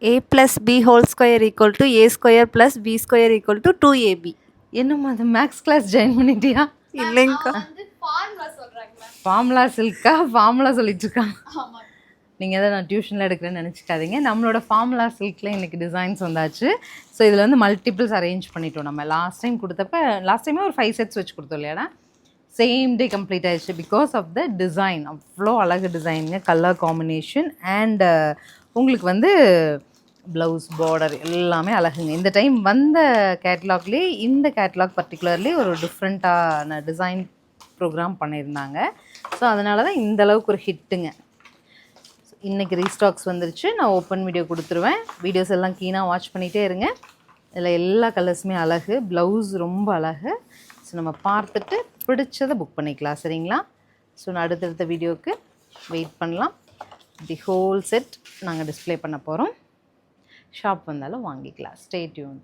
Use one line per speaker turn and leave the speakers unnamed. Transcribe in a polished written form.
A plus B whole square equal to A square plus B square equal to 2AB.
என்னம்மா அது maths class join பண்ணிட்டியா?
இல்லைங்கக்கா.
Formula Chilika formula சொல்லிட்டு இருக்காங்க. நீங்கள் எதாவது நான் டியூஷனில் எடுக்கிறேன்னு நினச்சிக்காதீங்க. நம்மளோட ஃபார்முலா சில்கில் இன்றைக்கி டிசைன்ஸ் வந்தாச்சு. ஸோ இதில் வந்து மல்டிபிள்ஸ் அரேஞ்ச் பண்ணிட்டோம். நம்ம லாஸ்ட் டைமே ஒரு 5 செட்ஸ் வச்சு கொடுத்தோம் இல்லையாடா? சேம் டே கம்ப்ளீட் ஆயிடுச்சு பிகாஸ் ஆஃப் த டிசைன். அவ்வளோ அழகு டிசைனுங்க, கலர் காம்பினேஷன் அண்ட் உங்களுக்கு வந்து ப்ளவுஸ் பார்டர் எல்லாமே அழகுங்க. இந்த டைம் வந்த கேட்லாக்லேயே இந்த கேட்லாக் பர்டிகுலர்லி ஒரு டிஃப்ரெண்ட்டான டிசைன் ப்ரோக்ராம் பண்ணியிருந்தாங்க. ஸோ அதனால தான் இந்த அளவுக்கு ஒரு ஹிட்டுங்க. இன்றைக்கி ரீஸ்டாக்ஸ் வந்துருச்சு. நான் ஓப்பன் வீடியோ கொடுத்துருவேன். வீடியோஸ் எல்லாம் கீனாக வாட்ச் பண்ணிகிட்டே இருங்க. இதில் எல்லா கலர்ஸுமே அழகு, ப்ளவுஸ் ரொம்ப அழகு. ஸோ நம்ம பார்த்துட்டு பிடிச்சதை புக் பண்ணிக்கலாம், சரிங்களா? ஸோ நான் அடுத்தடுத்த வீடியோவுக்கு வெயிட் பண்ணலாம். தி ஹோல் செட் நாங்கள் டிஸ்ப்ளே பண்ண போகிறோம். ஷாப் வந்தாலும் வாங்கிக்கலாம். Stay tuned.